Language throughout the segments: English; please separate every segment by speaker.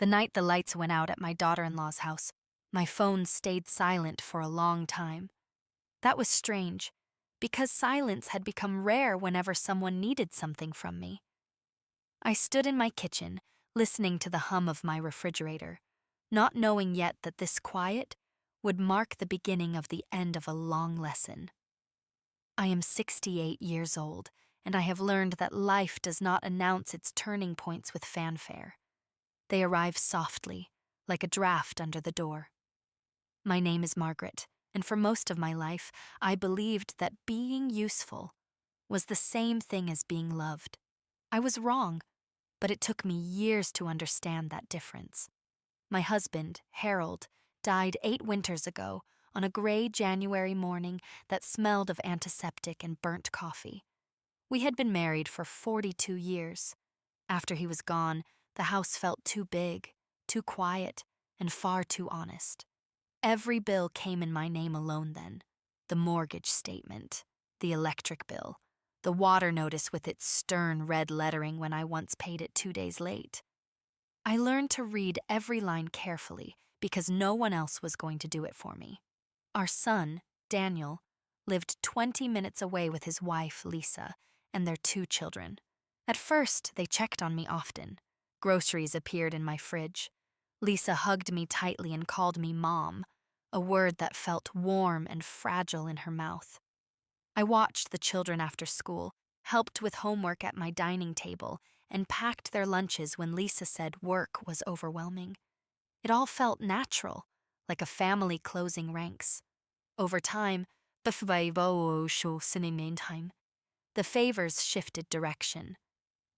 Speaker 1: The night the lights went out at my daughter-in-law's house, my phone stayed silent for a long time. That was strange, because silence had become rare whenever someone needed something from me. I stood in my kitchen, listening to the hum of my refrigerator, not knowing yet that this quiet would mark the beginning of the end of a long lesson. I am 68 years old, and I have learned that life does not announce its turning points with fanfare. They arrive softly, like a draft under the door. My name is Margaret, and for most of my life, I believed that being useful was the same thing as being loved. I was wrong, but it took me years to understand that difference. My husband, Harold, died 8 winters ago on a gray January morning that smelled of antiseptic and burnt coffee. We had been married for 42 years. After he was gone, the house felt too big, too quiet, and far too honest. Every bill came in my name alone then. The mortgage statement, the electric bill, the water notice with its stern red lettering when I once paid it 2 days late. I learned to read every line carefully because no one else was going to do it for me. Our son, Daniel, lived 20 minutes away with his wife, Lisa, and their 2 children. At first, they checked on me often. Groceries appeared in my fridge. Lisa hugged me tightly and called me Mom, a word that felt warm and fragile in her mouth. I watched the children after school, helped with homework at my dining table, and packed their lunches when Lisa said work was overwhelming. It all felt natural, like a family closing ranks. Over time, the favors shifted direction.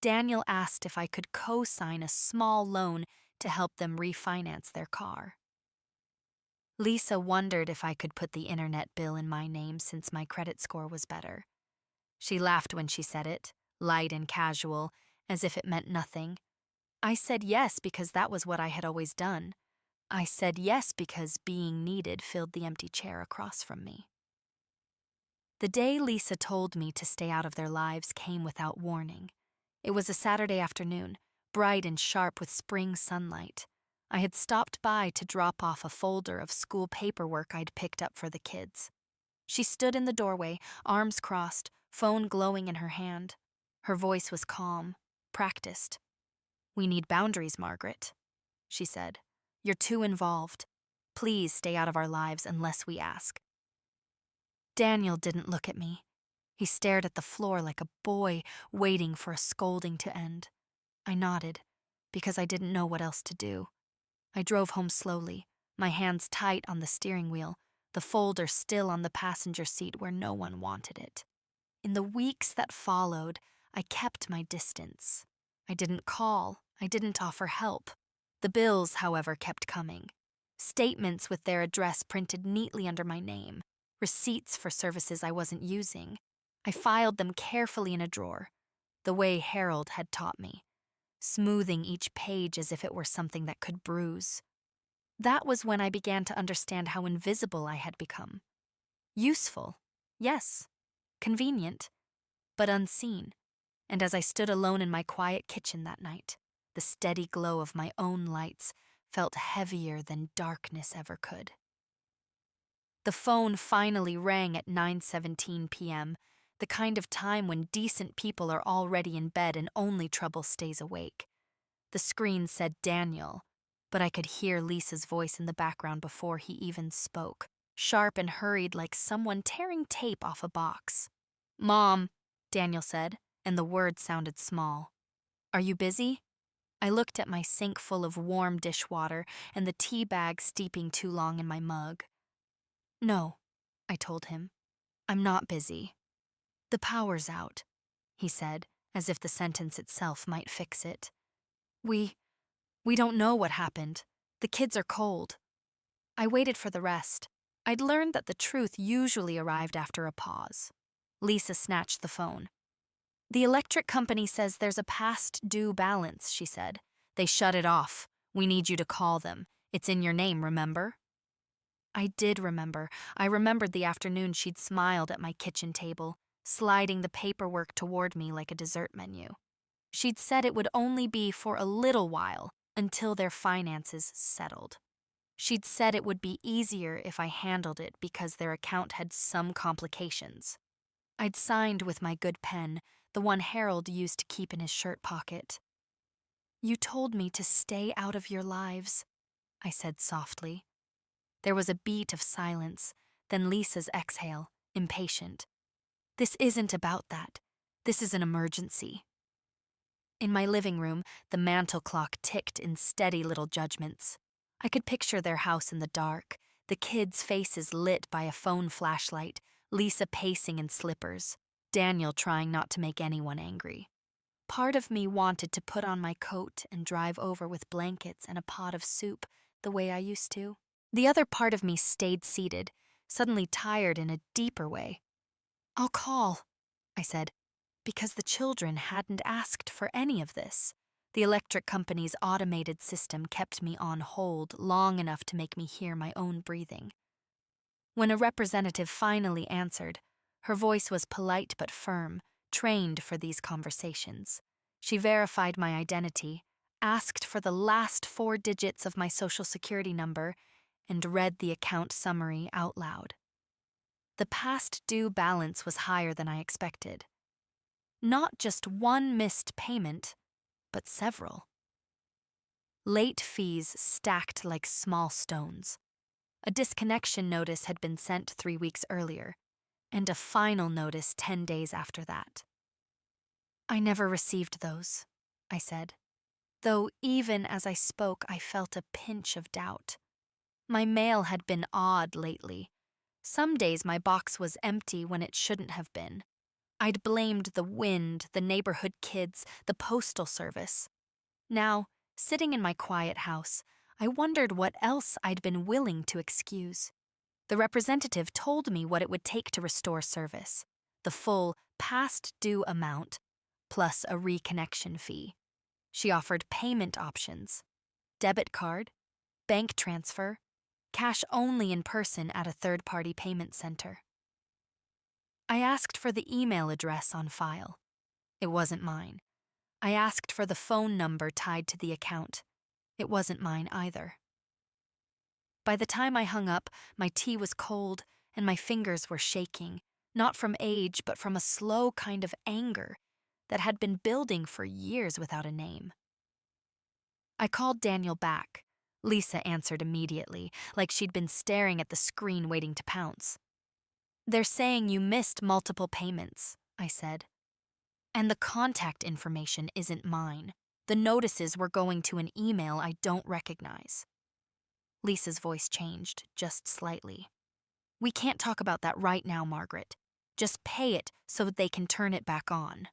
Speaker 1: Daniel asked if I could co-sign a small loan to help them refinance their car. Lisa wondered if I could put the internet bill in my name since my credit score was better. She laughed when she said it, light and casual, as if it meant nothing. I said yes because that was what I had always done. I said yes because being needed filled the empty chair across from me. The day Lisa told me to stay out of their lives came without warning. It was a Saturday afternoon, bright and sharp with spring sunlight. I had stopped by to drop off a folder of school paperwork I'd picked up for the kids. She stood in the doorway, arms crossed, phone glowing in her hand. Her voice was calm, practiced. "We need boundaries, Margaret," she said. "You're too involved. Please stay out of our lives unless we ask." Daniel didn't look at me. He stared at the floor like a boy waiting for a scolding to end. I nodded, because I didn't know what else to do. I drove home slowly, my hands tight on the steering wheel, the folder still on the passenger seat where no one wanted it. In the weeks that followed, I kept my distance. I didn't call, I didn't offer help. The bills, however, kept coming. Statements with their address printed neatly under my name, receipts for services I wasn't using. I filed them carefully in a drawer, the way Harold had taught me, smoothing each page as if it were something that could bruise. That was when I began to understand how invisible I had become. Useful, yes. Convenient, but unseen. And as I stood alone in my quiet kitchen that night, the steady glow of my own lights felt heavier than darkness ever could. The phone finally rang at 9:17 p.m., the kind of time when decent people are already in bed and only trouble stays awake. The screen said Daniel, but I could hear Lisa's voice in the background before he even spoke, sharp and hurried like someone tearing tape off a box. "Mom," Daniel said, and the word sounded small. "Are you busy?" I looked at my sink full of warm dishwater and the tea bag steeping too long in my mug. "No," I told him. "I'm not busy." "The power's out," he said, as if the sentence itself might fix it. We don't know what happened. The kids are cold." I waited for the rest. I'd learned that the truth usually arrived after a pause. Lisa snatched the phone. "The electric company says there's a past due balance," she said. "They shut it off. We need you to call them. It's in your name, remember?" I did remember. I remembered the afternoon she'd smiled at my kitchen table, sliding the paperwork toward me like a dessert menu. She'd said it would only be for a little while, until their finances settled. She'd said it would be easier if I handled it because their account had some complications. I'd signed with my good pen, the one Harold used to keep in his shirt pocket. "You told me to stay out of your lives," I said softly. There was a beat of silence, then Lisa's exhale, impatient. "This isn't about that. This is an emergency." In my living room, the mantel clock ticked in steady little judgments. I could picture their house in the dark, the kids' faces lit by a phone flashlight, Lisa pacing in slippers, Daniel trying not to make anyone angry. Part of me wanted to put on my coat and drive over with blankets and a pot of soup, the way I used to. The other part of me stayed seated, suddenly tired in a deeper way. "I'll call," I said, because the children hadn't asked for any of this. The electric company's automated system kept me on hold long enough to make me hear my own breathing. When a representative finally answered, her voice was polite but firm, trained for these conversations. She verified my identity, asked for the last 4 digits of my social security number, and read the account summary out loud. The past due balance was higher than I expected. Not just one missed payment, but several. Late fees stacked like small stones. A disconnection notice had been sent 3 weeks earlier, and a final notice 10 days after that. "I never received those," I said, though even as I spoke I felt a pinch of doubt. My mail had been odd lately. Some days my box was empty when it shouldn't have been. I'd blamed the wind, the neighborhood kids, the postal service. Now, sitting in my quiet house, I wondered what else I'd been willing to excuse. The representative told me what it would take to restore service, the full past due amount, plus a reconnection fee. She offered payment options: debit card, bank transfer, cash only in person at a third-party payment center. I asked for the email address on file. It wasn't mine. I asked for the phone number tied to the account. It wasn't mine either. By the time I hung up, my tea was cold and my fingers were shaking, not from age but from a slow kind of anger that had been building for years without a name. I called Daniel back. Lisa answered immediately, like she'd been staring at the screen waiting to pounce. "They're saying you missed multiple payments," I said. "And the contact information isn't mine. The notices were going to an email I don't recognize." Lisa's voice changed, just slightly. "We can't talk about that right now, Margaret. Just pay it so they can turn it back on."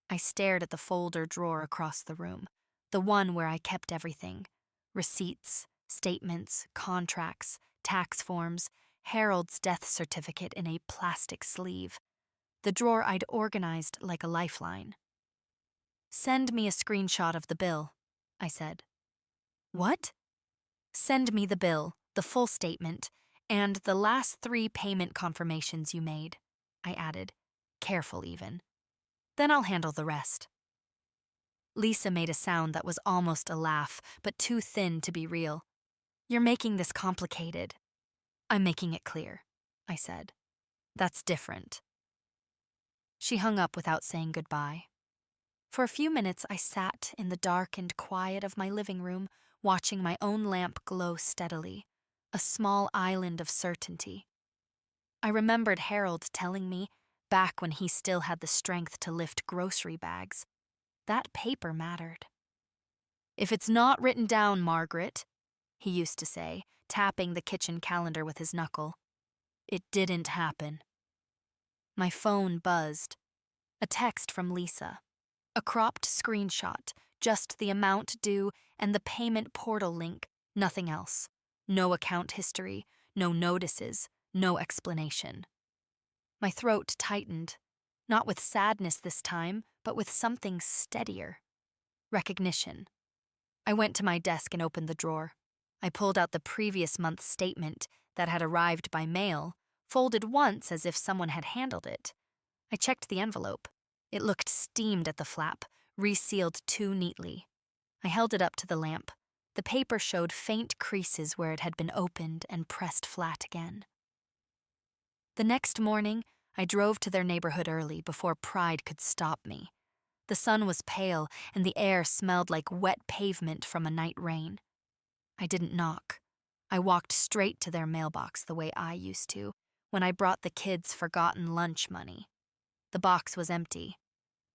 Speaker 1: I stared at the folder drawer across the room, the one where I kept everything: receipts, statements, contracts, tax forms, Harold's death certificate in a plastic sleeve. The drawer I'd organized like a lifeline. "Send me a screenshot of the bill," I said. "What?" "Send me the bill, the full statement, and the last 3 payment confirmations you made," I added, careful even. "Then I'll handle the rest." Lisa made a sound that was almost a laugh, but too thin to be real. "You're making this complicated." "I'm making it clear," I said. "That's different." She hung up without saying goodbye. For a few minutes I sat in the dark and quiet of my living room, watching my own lamp glow steadily, a small island of certainty. I remembered Harold telling me, back when he still had the strength to lift grocery bags, that paper mattered. "If it's not written down, Margaret," he used to say, tapping the kitchen calendar with his knuckle, "it didn't happen." My phone buzzed. A text from Lisa. A cropped screenshot, just the amount due and the payment portal link, nothing else. No account history, no notices, no explanation. My throat tightened, not with sadness this time, but with something steadier. Recognition. I went to my desk and opened the drawer. I pulled out the previous month's statement that had arrived by mail, folded once as if someone had handled it. I checked the envelope. It looked steamed at the flap, resealed too neatly. I held it up to the lamp. The paper showed faint creases where it had been opened and pressed flat again. The next morning, I drove to their neighborhood early before pride could stop me. The sun was pale and the air smelled like wet pavement from a night rain. I didn't knock. I walked straight to their mailbox the way I used to, when I brought the kids' forgotten lunch money. The box was empty,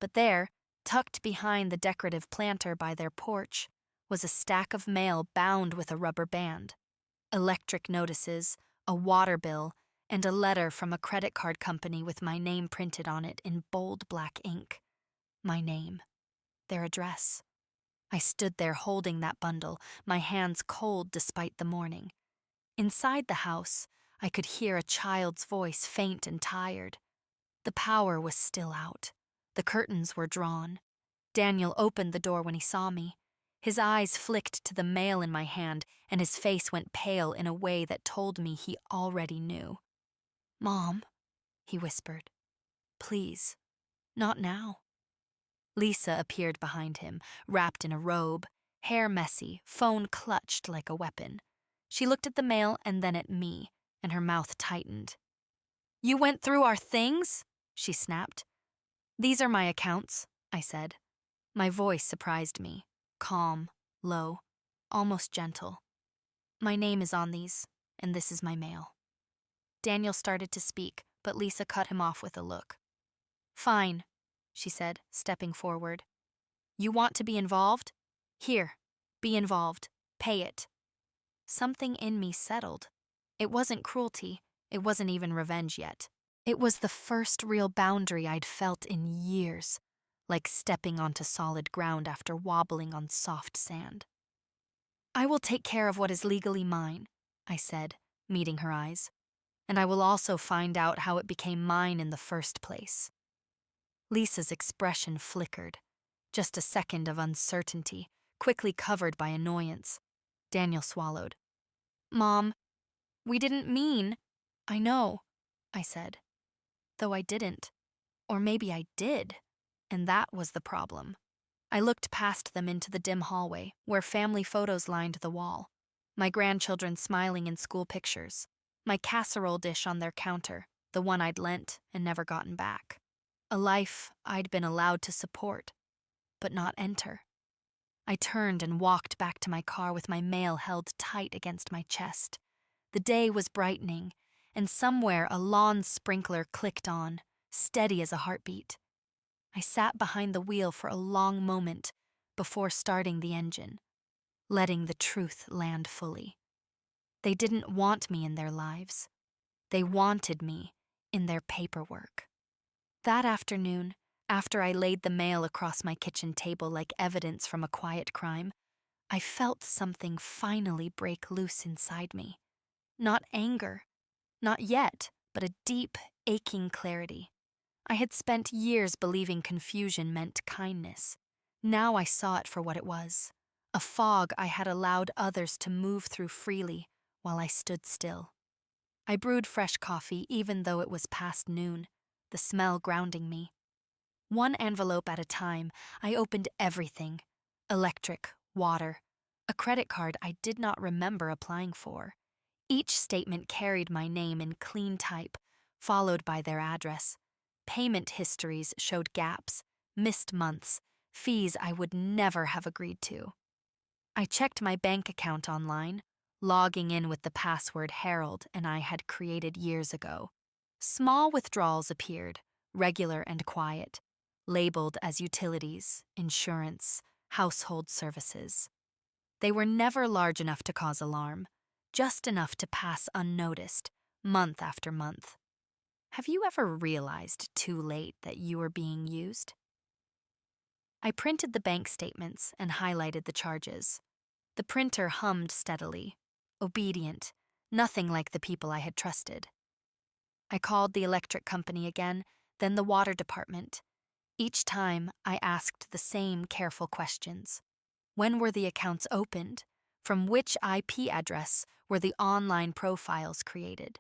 Speaker 1: but there, tucked behind the decorative planter by their porch, was a stack of mail bound with a rubber band. Electric notices, a water bill, and a letter from a credit card company with my name printed on it in bold black ink. My name. Their address. I stood there holding that bundle, my hands cold despite the morning. Inside the house, I could hear a child's voice, faint and tired. The power was still out. The curtains were drawn. Daniel opened the door when he saw me. His eyes flicked to the mail in my hand, and his face went pale in a way that told me he already knew. "Mom," he whispered. "Please, not now." Lisa appeared behind him, wrapped in a robe, hair messy, phone clutched like a weapon. She looked at the mail and then at me, and her mouth tightened. "You went through our things?" she snapped. "These are my accounts," I said. My voice surprised me, calm, low, almost gentle. "My name is on these, and this is my mail." Daniel started to speak, but Lisa cut him off with a look. "Fine," she said, stepping forward. "You want to be involved? Here, be involved. Pay it." Something in me settled. It wasn't cruelty. It wasn't even revenge yet. It was the first real boundary I'd felt in years, like stepping onto solid ground after wobbling on soft sand. "I will take care of what is legally mine," I said, meeting her eyes. "And I will also find out how it became mine in the first place." Lisa's expression flickered. Just a second of uncertainty, quickly covered by annoyance. Daniel swallowed. "Mom, we didn't mean—" "I know," I said. Though I didn't. Or maybe I did, and that was the problem. I looked past them into the dim hallway, where family photos lined the wall. My grandchildren smiling in school pictures. My casserole dish on their counter, the one I'd lent and never gotten back. A life I'd been allowed to support, but not enter. I turned and walked back to my car with my mail held tight against my chest. The day was brightening, and somewhere a lawn sprinkler clicked on, steady as a heartbeat. I sat behind the wheel for a long moment before starting the engine, letting the truth land fully. They didn't want me in their lives. They wanted me in their paperwork. That afternoon, after I laid the mail across my kitchen table like evidence from a quiet crime, I felt something finally break loose inside me. Not anger, not yet, but a deep, aching clarity. I had spent years believing confusion meant kindness. Now I saw it for what it was, a fog I had allowed others to move through freely while I stood still. I brewed fresh coffee even though it was past noon, the smell grounding me. One envelope at a time, I opened everything: electric, water, a credit card I did not remember applying for. Each statement carried my name in clean type, followed by their address. Payment histories showed gaps, missed months, fees I would never have agreed to. I checked my bank account online, logging in with the password Harold and I had created years ago. Small withdrawals appeared, regular and quiet, labeled as utilities, insurance, household services. They were never large enough to cause alarm, just enough to pass unnoticed, month after month. Have you ever realized too late that you were being used? I printed the bank statements and highlighted the charges. The printer hummed steadily, obedient, nothing like the people I had trusted. I called the electric company again, then the water department. Each time, I asked the same careful questions. When were the accounts opened? From which IP address were the online profiles created?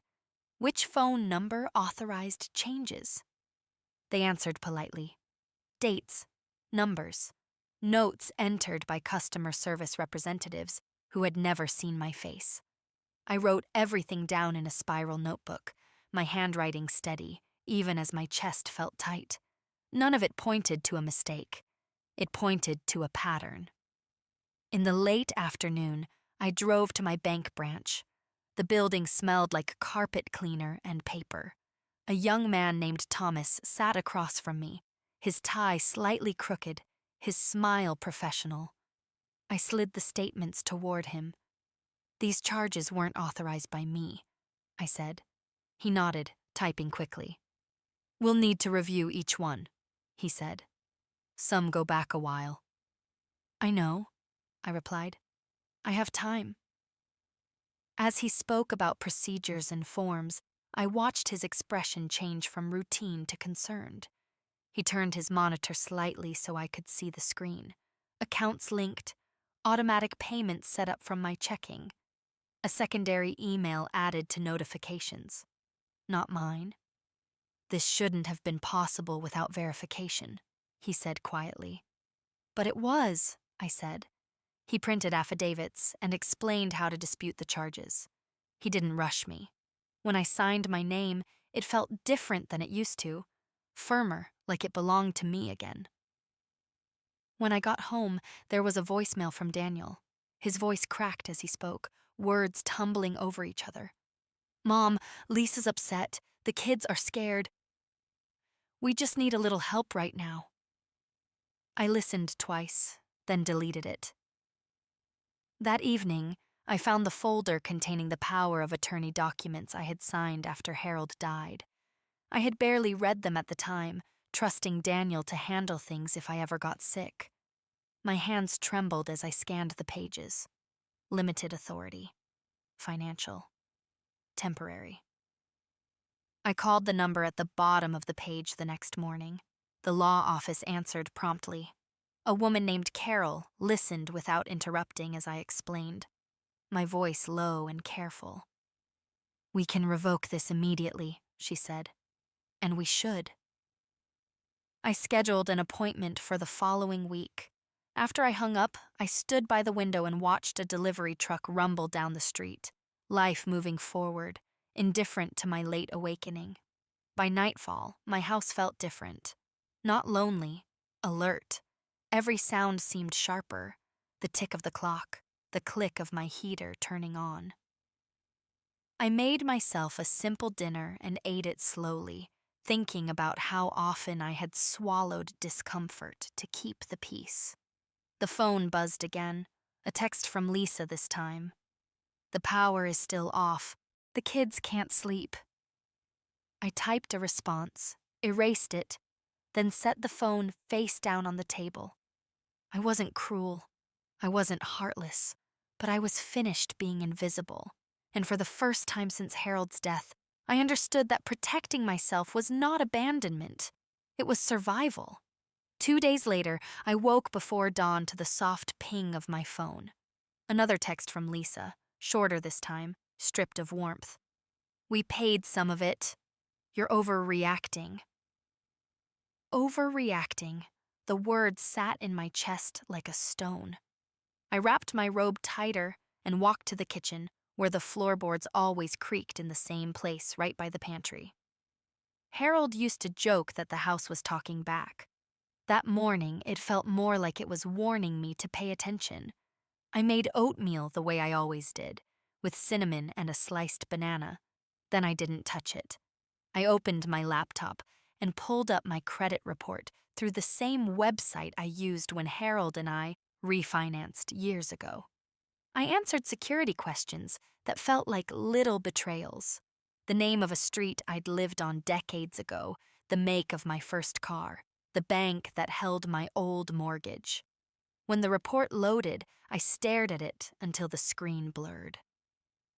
Speaker 1: Which phone number authorized changes? They answered politely. Dates, numbers, notes entered by customer service representatives who had never seen my face. I wrote everything down in a spiral notebook, my handwriting steady, even as my chest felt tight. None of it pointed to a mistake. It pointed to a pattern. In the late afternoon, I drove to my bank branch. The building smelled like carpet cleaner and paper. A young man named Thomas sat across from me, his tie slightly crooked, his smile professional. I slid the statements toward him. "These charges weren't authorized by me," I said. He nodded, typing quickly. "We'll need to review each one," he said. "Some go back a while." "I know," I replied. "I have time." As he spoke about procedures and forms, I watched his expression change from routine to concerned. He turned his monitor slightly so I could see the screen. Accounts linked, automatic payments set up from my checking. A secondary email added to notifications. Not mine. "This shouldn't have been possible without verification," he said quietly. "But it was," I said. He printed affidavits and explained how to dispute the charges. He didn't rush me. When I signed my name, it felt different than it used to, firmer, like it belonged to me again. When I got home, there was a voicemail from Daniel. His voice cracked as he spoke, words tumbling over each other. "Mom, Lisa's upset. The kids are scared. We just need a little help right now." I listened twice, then deleted it. That evening, I found the folder containing the power of attorney documents I had signed after Harold died. I had barely read them at the time, trusting Daniel to handle things if I ever got sick. My hands trembled as I scanned the pages. Limited authority. Financial. Temporary. I called the number at the bottom of the page the next morning. The law office answered promptly. A woman named Carol listened without interrupting as I explained, my voice low and careful. "We can revoke this immediately," she said. "And we should." I scheduled an appointment for the following week. After I hung up, I stood by the window and watched a delivery truck rumble down the street, life moving forward, indifferent to my late awakening. By nightfall, my house felt different. Not lonely, alert. Every sound seemed sharper, the tick of the clock, the click of my heater turning on. I made myself a simple dinner and ate it slowly, thinking about how often I had swallowed discomfort to keep the peace. The phone buzzed again, a text from Lisa this time. "The power is still off. The kids can't sleep." I typed a response, erased it, then set the phone face down on the table. I wasn't cruel. I wasn't heartless. But I was finished being invisible. And for the first time since Harold's death, I understood that protecting myself was not abandonment. It was survival. 2 days later, I woke before dawn to the soft ping of my phone. Another text from Lisa, shorter this time, stripped of warmth. "We paid some of it. You're overreacting." Overreacting. The word sat in my chest like a stone. I wrapped my robe tighter and walked to the kitchen, where the floorboards always creaked in the same place right by the pantry. Harold used to joke that the house was talking back. That morning, it felt more like it was warning me to pay attention. I made oatmeal the way I always did, with cinnamon and a sliced banana. Then I didn't touch it. I opened my laptop and pulled up my credit report through the same website I used when Harold and I refinanced years ago. I answered security questions that felt like little betrayals. The name of a street I'd lived on decades ago, the make of my first car, the bank that held my old mortgage. When the report loaded, I stared at it until the screen blurred.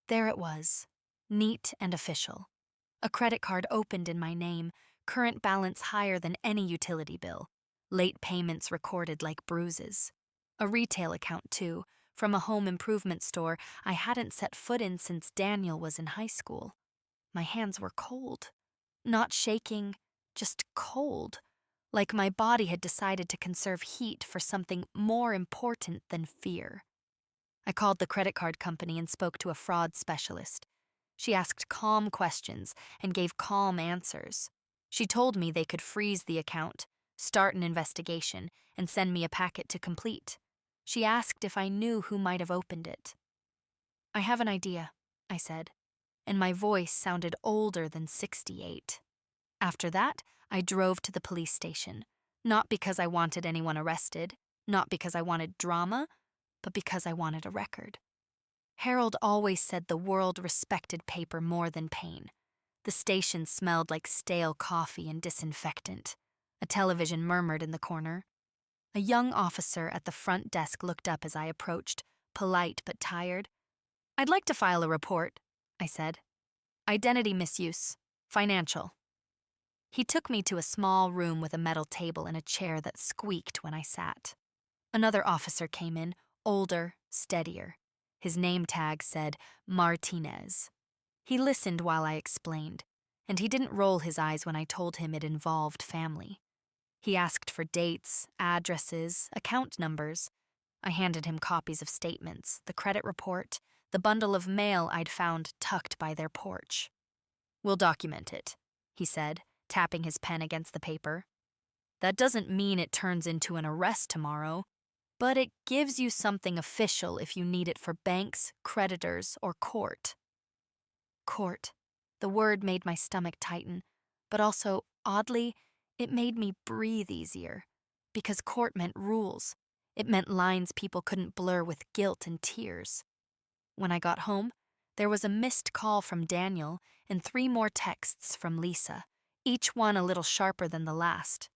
Speaker 1: There it was, neat and official. A credit card opened in my name, current balance higher than any utility bill, late payments recorded like bruises. A retail account, too, from a home improvement store I hadn't set foot in since Daniel was in high school. My hands were cold. Not shaking, just cold, like my body had decided to conserve heat for something more important than fear. I called the credit card company and spoke to a fraud specialist. She asked calm questions and gave calm answers. She told me they could freeze the account, start an investigation, and send me a packet to complete. She asked if I knew who might have opened it. I have an idea, I said, and my voice sounded older than 68. After that, I drove to the police station, not because I wanted anyone arrested, not because I wanted drama, but because I wanted a record. Harold always said the world respected paper more than pain. The station smelled like stale coffee and disinfectant. A television murmured in the corner. A young officer at the front desk looked up as I approached, polite but tired. "I'd like to file a report," I said. "Identity misuse. Financial." He took me to a small room with a metal table and a chair that squeaked when I sat. Another officer came in, older, steadier. His name tag said Martinez. He listened while I explained, and he didn't roll his eyes when I told him it involved family. He asked for dates, addresses, account numbers. I handed him copies of statements, the credit report, the bundle of mail I'd found tucked by their porch. "We'll document it," he said, tapping his pen against the paper. "That doesn't mean it turns into an arrest tomorrow, but it gives you something official if you need it for banks, creditors, or court." Court. The word made my stomach tighten, but also, oddly, it made me breathe easier. Because court meant rules. It meant lines people couldn't blur with guilt and tears. When I got home, there was a missed call from Daniel and 3 more texts from Lisa, each one a little sharper than the last.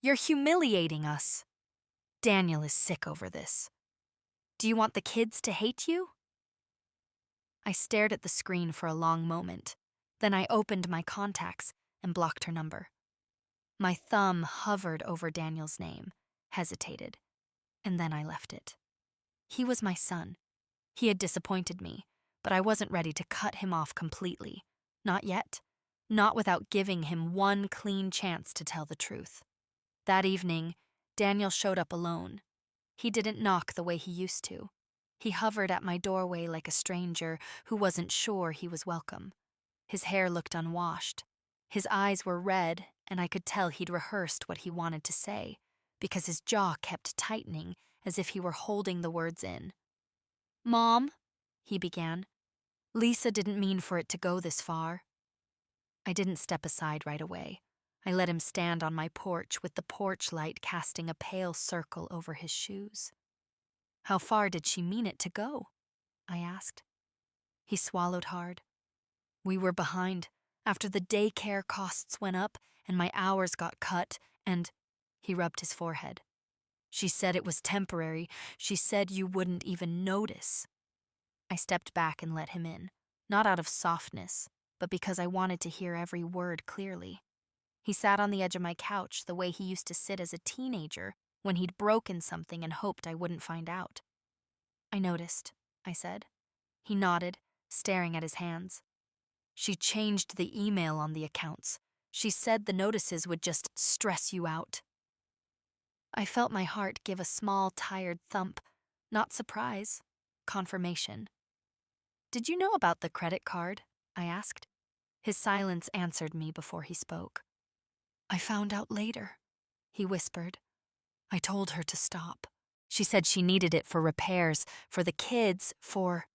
Speaker 1: "You're humiliating us." "Daniel is sick over this." "Do you want the kids to hate you?" I stared at the screen for a long moment. Then I opened my contacts and blocked her number. My thumb hovered over Daniel's name, hesitated, and then I left it. He was my son. He had disappointed me, but I wasn't ready to cut him off completely. Not yet. Not without giving him one clean chance to tell the truth. That evening, Daniel showed up alone. He didn't knock the way he used to. He hovered at my doorway like a stranger who wasn't sure he was welcome. His hair looked unwashed. His eyes were red, and I could tell he'd rehearsed what he wanted to say, because his jaw kept tightening as if he were holding the words in. "Mom," he began, "Lisa didn't mean for it to go this far." I didn't step aside right away. I let him stand on my porch with the porch light casting a pale circle over his shoes. "How far did she mean it to go?" I asked. He swallowed hard. "We were behind. After the daycare costs went up and my hours got cut, and—" he rubbed his forehead. "She said it was temporary. She said you wouldn't even notice." I stepped back and let him in, not out of softness, but because I wanted to hear every word clearly. He sat on the edge of my couch the way he used to sit as a teenager when he'd broken something and hoped I wouldn't find out. "I noticed," I said. He nodded, staring at his hands. "She changed the email on the accounts. She said the notices would just stress you out." I felt my heart give a small, tired thump. Not surprise, confirmation. "Did you know about the credit card?" I asked. His silence answered me before he spoke. "I found out later," he whispered. "I told her to stop. She said she needed it for repairs, for the kids, for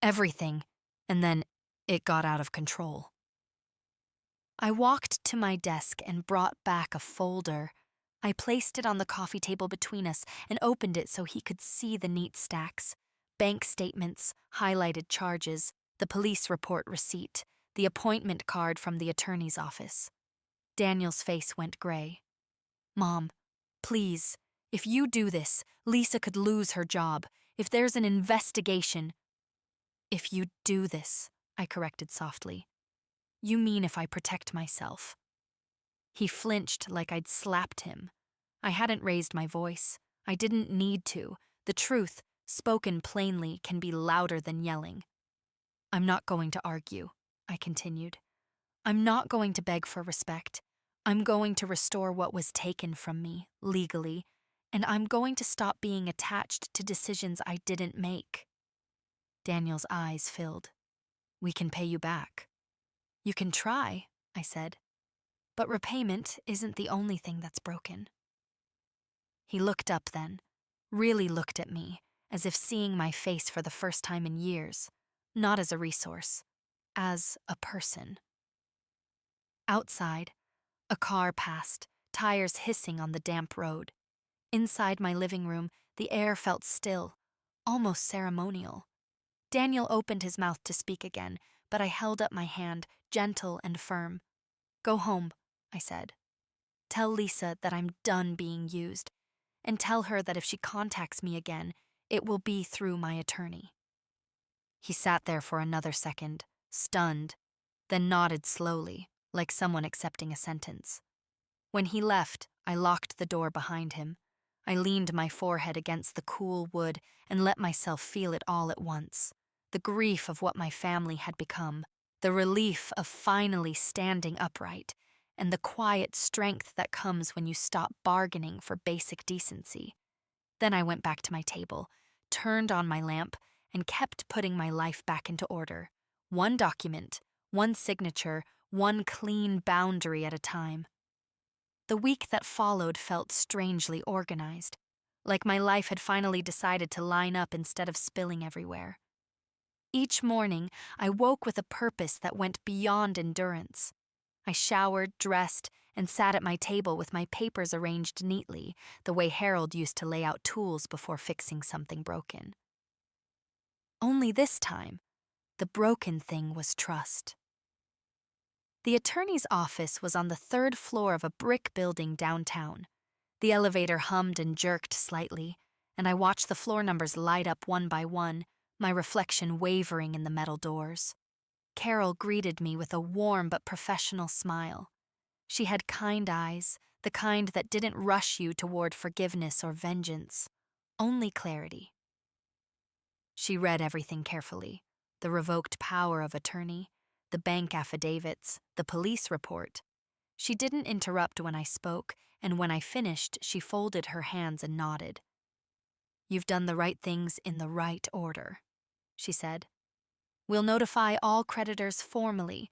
Speaker 1: everything, and then it got out of control." I walked to my desk and brought back a folder. I placed it on the coffee table between us and opened it so he could see the neat stacks. Bank statements, highlighted charges, the police report receipt, the appointment card from the attorney's office. Daniel's face went gray. "Mom, please, if you do this, Lisa could lose her job. If there's an investigation—" "If you do this," I corrected softly. "You mean if I protect myself." He flinched like I'd slapped him. I hadn't raised my voice. I didn't need to. The truth, spoken plainly, can be louder than yelling. "I'm not going to argue," I continued. "I'm not going to beg for respect. I'm going to restore what was taken from me, legally, and I'm going to stop being attached to decisions I didn't make. Daniel's eyes filled. We can pay you back. You can try, I said, but repayment isn't the only thing that's broken. He looked up then, really looked at me, as if seeing my face for the first time in years, not as a resource, as a person. Outside, a car passed, tires hissing on the damp road. Inside my living room, the air felt still, almost ceremonial. Daniel opened his mouth to speak again, but I held up my hand, gentle and firm. Go home, I said. Tell Lisa that I'm done being used, and tell her that if she contacts me again, it will be through my attorney. He sat there for another second, stunned, then nodded slowly, like someone accepting a sentence. When he left, I locked the door behind him. I leaned my forehead against the cool wood and let myself feel it all at once. The grief of what my family had become, the relief of finally standing upright, and the quiet strength that comes when you stop bargaining for basic decency. Then I went back to my table, turned on my lamp, and kept putting my life back into order. One document, one signature, one clean boundary at a time. The week that followed felt strangely organized, like my life had finally decided to line up instead of spilling everywhere. Each morning, I woke with a purpose that went beyond endurance. I showered, dressed, and sat at my table with my papers arranged neatly, the way Harold used to lay out tools before fixing something broken. Only this time, the broken thing was trust. The attorney's office was on the third floor of a brick building downtown. The elevator hummed and jerked slightly, and I watched the floor numbers light up one by one, my reflection wavering in the metal doors. Carol greeted me with a warm but professional smile. She had kind eyes, the kind that didn't rush you toward forgiveness or vengeance, only clarity. She read everything carefully, the revoked power of attorney, the bank affidavits, the police report. She didn't interrupt when I spoke, and when I finished, she folded her hands and nodded. You've done the right things in the right order, she said. We'll notify all creditors formally.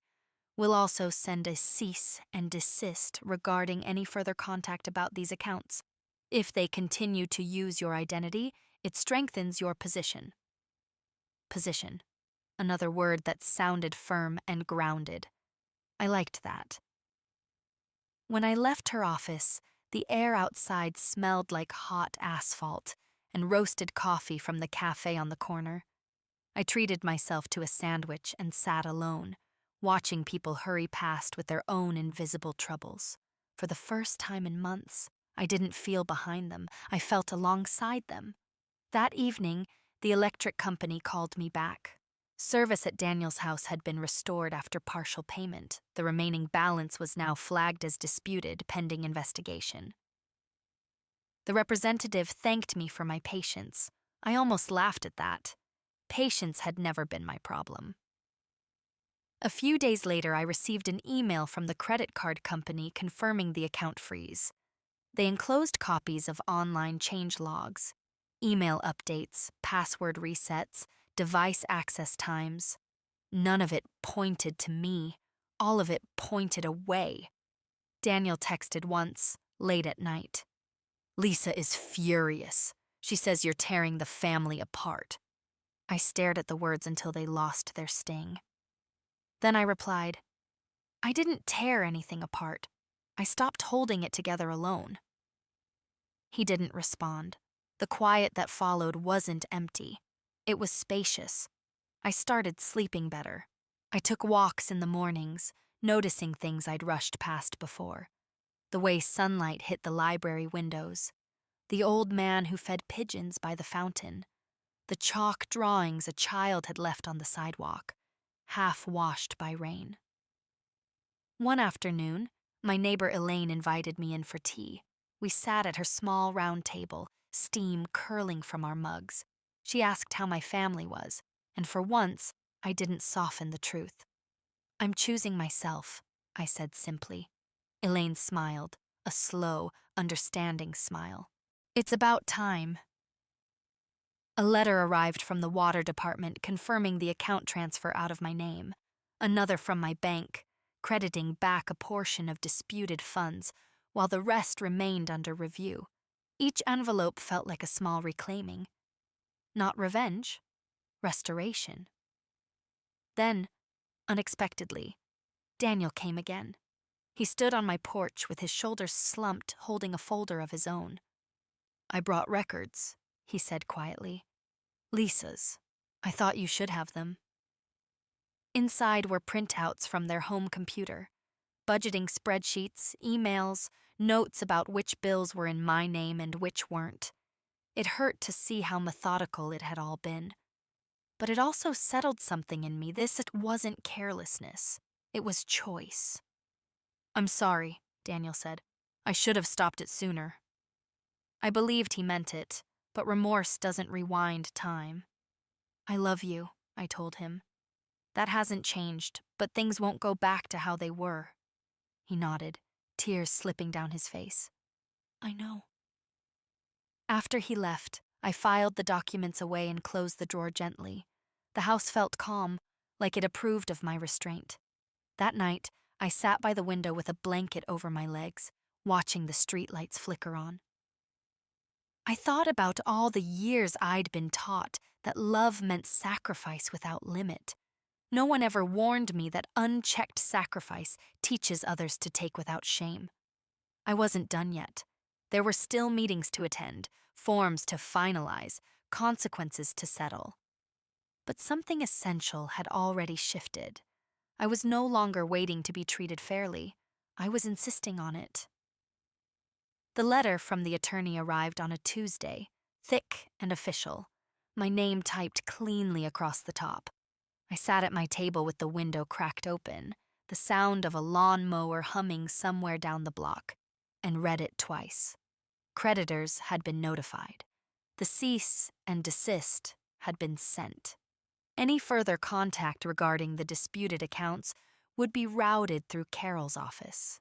Speaker 1: We'll also send a cease and desist regarding any further contact about these accounts. If they continue to use your identity, it strengthens your position. Position. Another word that sounded firm and grounded. I liked that. When I left her office, the air outside smelled like hot asphalt and roasted coffee from the cafe on the corner. I treated myself to a sandwich and sat alone, watching people hurry past with their own invisible troubles. For the first time in months, I didn't feel behind them, I felt alongside them. That evening, the electric company called me back. Service at Daniel's house had been restored after partial payment. The remaining balance was now flagged as disputed, pending investigation. The representative thanked me for my patience. I almost laughed at that. Patience had never been my problem. A few days later, I received an email from the credit card company confirming the account freeze. They enclosed copies of online change logs, email updates, password resets, device access times. None of it pointed to me. All of it pointed away. Daniel texted once, late at night. Lisa is furious. She says you're tearing the family apart. I stared at the words until they lost their sting. Then I replied, I didn't tear anything apart. I stopped holding it together alone. He didn't respond. The quiet that followed wasn't empty. It was spacious. I started sleeping better. I took walks in the mornings, noticing things I'd rushed past before. The way sunlight hit the library windows, the old man who fed pigeons by the fountain, the chalk drawings a child had left on the sidewalk, half washed by rain. One afternoon, my neighbor Elaine invited me in for tea. We sat at her small round table, steam curling from our mugs. She asked how my family was, and for once, I didn't soften the truth. I'm choosing myself, I said simply. Elaine smiled, a slow, understanding smile. It's about time. A letter arrived from the water department confirming the account transfer out of my name. Another from my bank, crediting back a portion of disputed funds, while the rest remained under review. Each envelope felt like a small reclaiming. Not revenge, restoration. Then, unexpectedly, Daniel came again. He stood on my porch with his shoulders slumped, holding a folder of his own. "I brought records," he said quietly. "Lisa's. I thought you should have them." Inside were printouts from their home computer, budgeting spreadsheets, emails, notes about which bills were in my name and which weren't. It hurt to see how methodical it had all been. But it also settled something in me. This wasn't carelessness. It was choice. "I'm sorry," Daniel said. "I should have stopped it sooner." I believed he meant it, but remorse doesn't rewind time. "I love you," I told him. "That hasn't changed, but things won't go back to how they were." He nodded, tears slipping down his face. "I know." After he left, I filed the documents away and closed the drawer gently. The house felt calm, like it approved of my restraint. That night, I sat by the window with a blanket over my legs, watching the streetlights flicker on. I thought about all the years I'd been taught that love meant sacrifice without limit. No one ever warned me that unchecked sacrifice teaches others to take without shame. I wasn't done yet. There were still meetings to attend, forms to finalize, consequences to settle. But something essential had already shifted. I was no longer waiting to be treated fairly. I was insisting on it. The letter from the attorney arrived on a Tuesday, thick and official, my name typed cleanly across the top. I sat at my table with the window cracked open, the sound of a lawnmower humming somewhere down the block, and read it twice. Creditors had been notified. The cease and desist had been sent. Any further contact regarding the disputed accounts would be routed through Carol's office.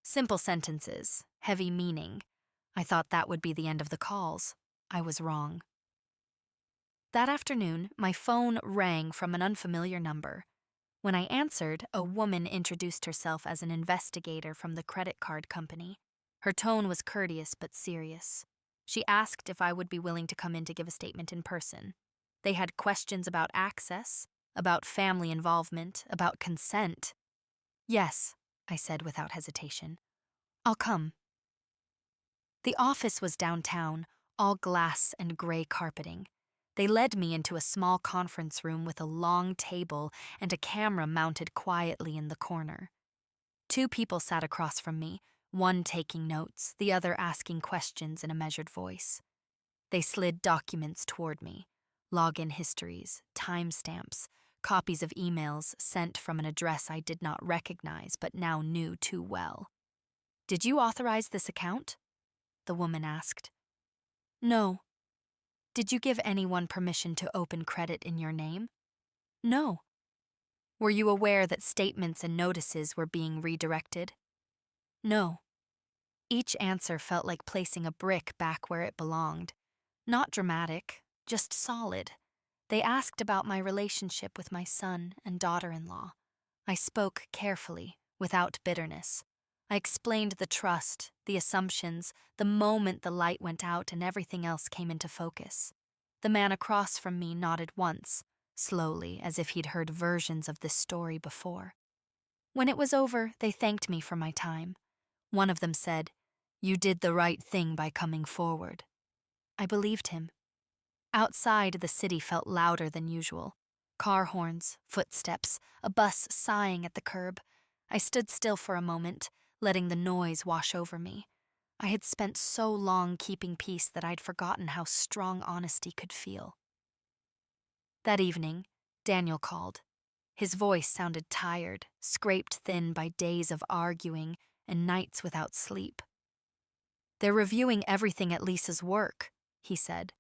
Speaker 1: Simple sentences, heavy meaning. I thought that would be the end of the calls. I was wrong. That afternoon, my phone rang from an unfamiliar number. When I answered, a woman introduced herself as an investigator from the credit card company. Her tone was courteous but serious. She asked if I would be willing to come in to give a statement in person. They had questions about access, about family involvement, about consent. "Yes," I said without hesitation. "I'll come." The office was downtown, all glass and gray carpeting. They led me into a small conference room with a long table and a camera mounted quietly in the corner. Two people sat across from me, one taking notes, the other asking questions in a measured voice. They slid documents toward me, login histories, timestamps, copies of emails sent from an address I did not recognize but now knew too well. "Did you authorize this account?" the woman asked. "No." "Did you give anyone permission to open credit in your name?" "No." "Were you aware that statements and notices were being redirected?" "No." Each answer felt like placing a brick back where it belonged. Not dramatic, just solid. They asked about my relationship with my son and daughter-in-law. I spoke carefully, without bitterness. I explained the trust, the assumptions, the moment the light went out and everything else came into focus. The man across from me nodded once, slowly, as if he'd heard versions of this story before. When it was over, they thanked me for my time. One of them said, "You did the right thing by coming forward." I believed him. Outside, the city felt louder than usual. Car horns, footsteps, a bus sighing at the curb. I stood still for a moment, letting the noise wash over me. I had spent so long keeping peace that I'd forgotten how strong honesty could feel. That evening, Daniel called. His voice sounded tired, scraped thin by days of arguing and nights without sleep. "They're reviewing everything at Lisa's work," he said.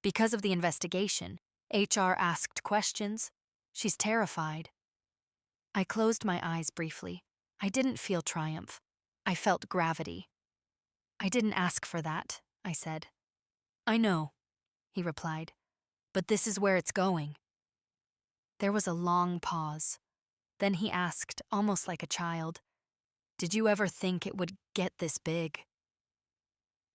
Speaker 1: "Because of the investigation, HR asked questions. She's terrified." I closed my eyes briefly. I didn't feel triumph. I felt gravity. "I didn't ask for that," I said. "I know," he replied, "but this is where it's going." There was a long pause. Then he asked, almost like a child, "Did you ever think it would get this big?"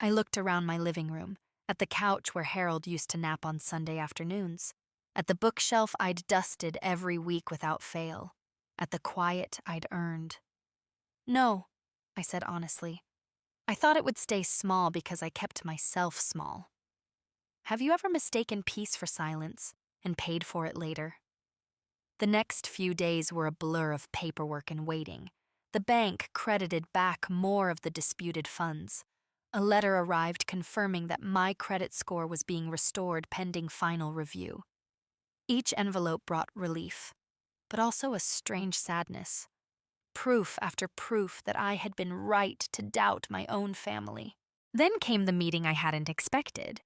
Speaker 1: I looked around my living room, at the couch where Harold used to nap on Sunday afternoons, at the bookshelf I'd dusted every week without fail, at the quiet I'd earned. "No," I said honestly. "I thought it would stay small because I kept myself small." Have you ever mistaken peace for silence and paid for it later? The next few days were a blur of paperwork and waiting. The bank credited back more of the disputed funds. A letter arrived confirming that my credit score was being restored pending final review. Each envelope brought relief, but also a strange sadness. Proof after proof that I had been right to doubt my own family. Then came the meeting I hadn't expected.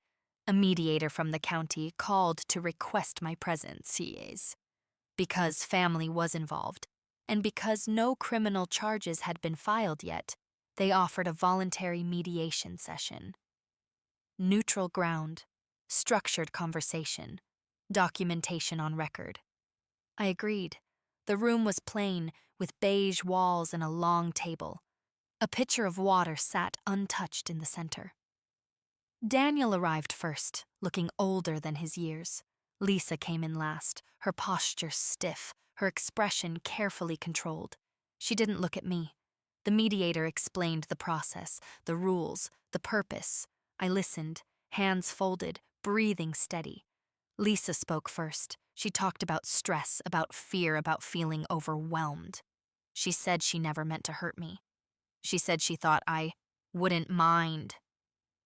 Speaker 1: A mediator from the county called to request my presence, because family was involved, and because no criminal charges had been filed yet, they offered a voluntary mediation session. Neutral ground, structured conversation, documentation on record. I agreed. The room was plain, with beige walls and a long table. A pitcher of water sat untouched in the center. Daniel arrived first, looking older than his years. Lisa came in last, her posture stiff, her expression carefully controlled. She didn't look at me. The mediator explained the process, the rules, the purpose. I listened, hands folded, breathing steady. Lisa spoke first. She talked about stress, about fear, about feeling overwhelmed. She said she never meant to hurt me. She said she thought I wouldn't mind.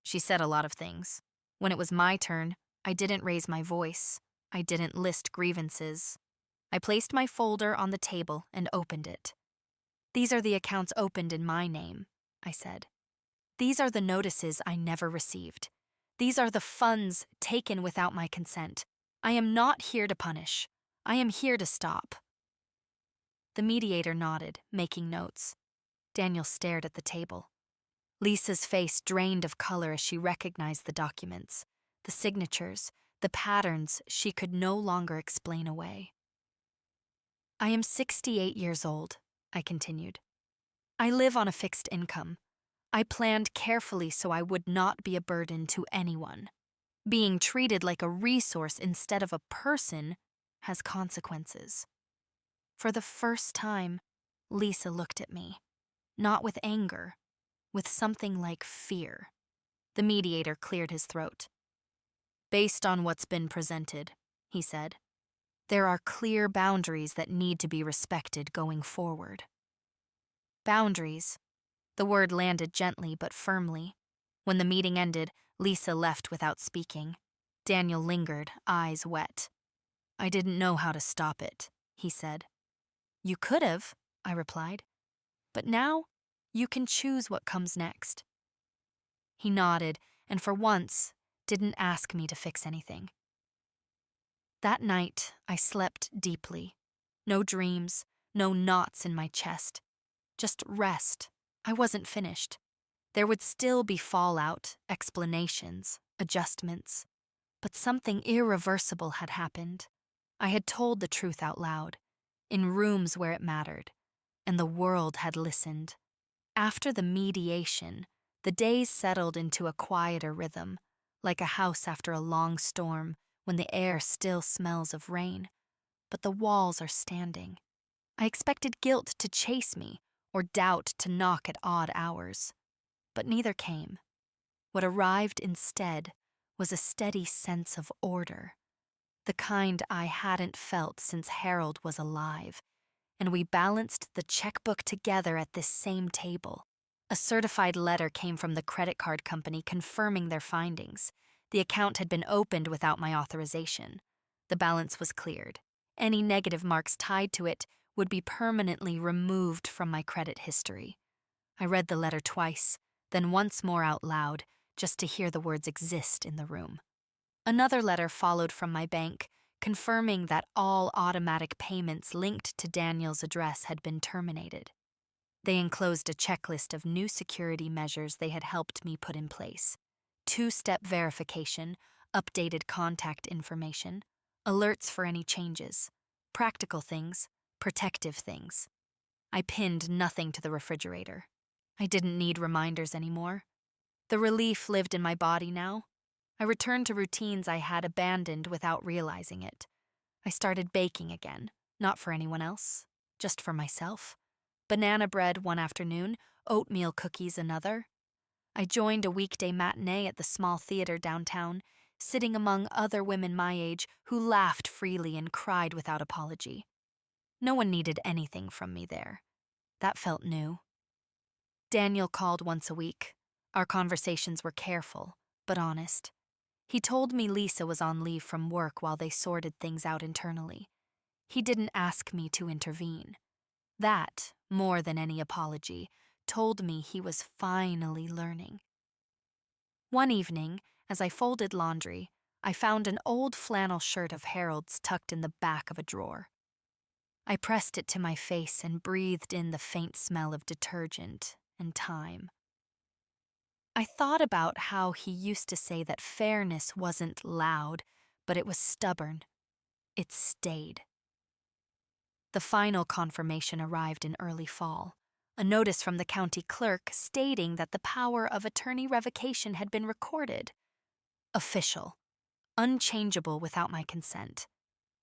Speaker 1: She said a lot of things. When it was my turn, I didn't raise my voice. I didn't list grievances. I placed my folder on the table and opened it. "These are the accounts opened in my name," I said. "These are the notices I never received. These are the funds taken without my consent. I am not here to punish. I am here to stop." The mediator nodded, making notes. Daniel stared at the table. Lisa's face drained of color as she recognized the documents, the signatures, the patterns she could no longer explain away. "I am 68 years old," I continued. "I live on a fixed income. I planned carefully so I would not be a burden to anyone. Being treated like a resource instead of a person has consequences." For the first time, Lisa looked at me, not with anger, with something like fear. The mediator cleared his throat. "Based on what's been presented," he said, "there are clear boundaries that need to be respected going forward." Boundaries. The word landed gently but firmly. When the meeting ended, Lisa left without speaking. Daniel lingered, eyes wet. "I didn't know how to stop it," he said. "You could have," I replied. "But now, you can choose what comes next." He nodded, and for once, didn't ask me to fix anything. That night, I slept deeply. No dreams, no knots in my chest. Just rest. I wasn't finished. There would still be fallout, explanations, adjustments. But something irreversible had happened. I had told the truth out loud, in rooms where it mattered, and the world had listened. After the mediation, the days settled into a quieter rhythm, like a house after a long storm when the air still smells of rain, but the walls are standing. I expected guilt to chase me or doubt to knock at odd hours, but neither came. What arrived instead was a steady sense of order, the kind I hadn't felt since Harold was alive, and we balanced the checkbook together at this same table. A certified letter came from the credit card company confirming their findings. The account had been opened without my authorization. The balance was cleared. Any negative marks tied to it would be permanently removed from my credit history. I read the letter twice, then once more out loud, just to hear the words exist in the room. Another letter followed from my bank, confirming that all automatic payments linked to Daniel's address had been terminated. They enclosed a checklist of new security measures they had helped me put in place: two-step verification, updated contact information, alerts for any changes, practical things, protective things. I pinned nothing to the refrigerator. I didn't need reminders anymore. The relief lived in my body now. I returned to routines I had abandoned without realizing it. I started baking again, not for anyone else, just for myself. Banana bread one afternoon, oatmeal cookies another. I joined a weekday matinee at the small theater downtown, sitting among other women my age who laughed freely and cried without apology. No one needed anything from me there. That felt new. Daniel called once a week. Our conversations were careful, but honest. He told me Lisa was on leave from work while they sorted things out internally. He didn't ask me to intervene. That, more than any apology, told me he was finally learning. One evening, as I folded laundry, I found an old flannel shirt of Harold's tucked in the back of a drawer. I pressed it to my face and breathed in the faint smell of detergent and time. I thought about how he used to say that fairness wasn't loud, but it was stubborn. It stayed. The final confirmation arrived in early fall, a notice from the county clerk stating that the power of attorney revocation had been recorded. Official, unchangeable without my consent.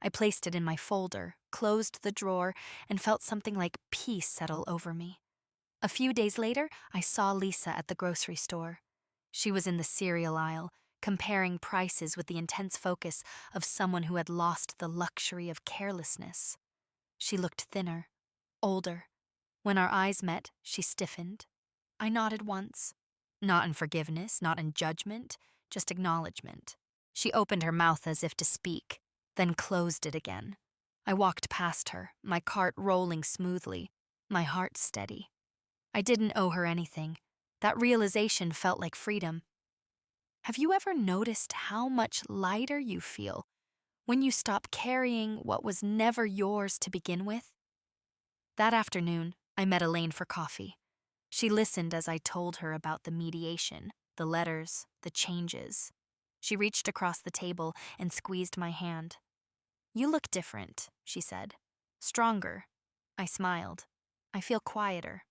Speaker 1: I placed it in my folder, closed the drawer, and felt something like peace settle over me. A few days later, I saw Lisa at the grocery store. She was in the cereal aisle, comparing prices with the intense focus of someone who had lost the luxury of carelessness. She looked thinner, older. When our eyes met, she stiffened. I nodded once. Not in forgiveness, not in judgment, just acknowledgement. She opened her mouth as if to speak, then closed it again. I walked past her, my cart rolling smoothly, my heart steady. I didn't owe her anything. That realization felt like freedom. Have you ever noticed how much lighter you feel when you stop carrying what was never yours to begin with? That afternoon, I met Elaine for coffee. She listened as I told her about the mediation, the letters, the changes. She reached across the table and squeezed my hand. "You look different," she said. "Stronger." I smiled. "I feel quieter."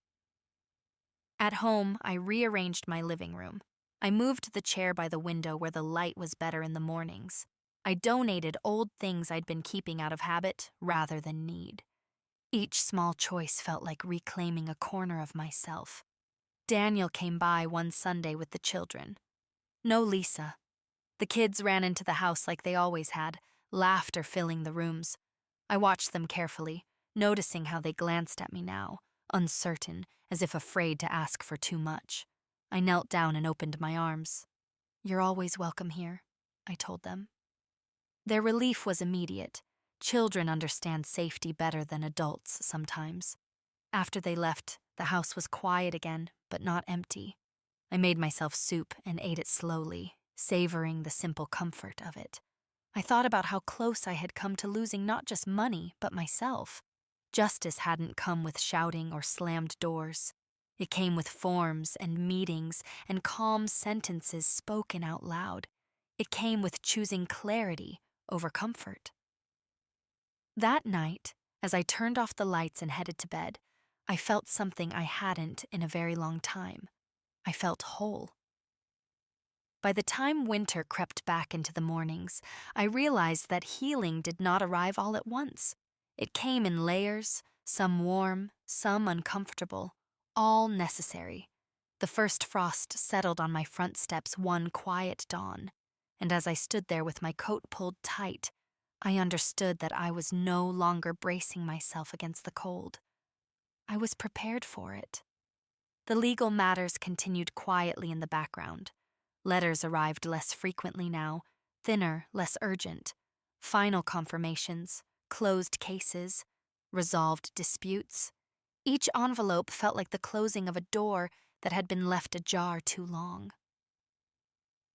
Speaker 1: At home, I rearranged my living room. I moved the chair by the window where the light was better in the mornings. I donated old things I'd been keeping out of habit rather than need. Each small choice felt like reclaiming a corner of myself. Daniel came by one Sunday with the children. No Lisa. The kids ran into the house like they always had, laughter filling the rooms. I watched them carefully, noticing how they glanced at me now, uncertain, as if afraid to ask for too much. I knelt down and opened my arms. "You're always welcome here," I told them. Their relief was immediate. Children understand safety better than adults sometimes. After they left, the house was quiet again, but not empty. I made myself soup and ate it slowly, savoring the simple comfort of it. I thought about how close I had come to losing not just money, but myself. Justice hadn't come with shouting or slammed doors. It came with forms and meetings and calm sentences spoken out loud. It came with choosing clarity over comfort. That night, as I turned off the lights and headed to bed, I felt something I hadn't in a very long time. I felt whole. By the time winter crept back into the mornings, I realized that healing did not arrive all at once. It came in layers, some warm, some uncomfortable, all necessary. The first frost settled on my front steps one quiet dawn, and as I stood there with my coat pulled tight, I understood that I was no longer bracing myself against the cold. I was prepared for it. The legal matters continued quietly in the background. Letters arrived less frequently now, thinner, less urgent. Final confirmations, closed cases, resolved disputes. Each envelope felt like the closing of a door that had been left ajar too long.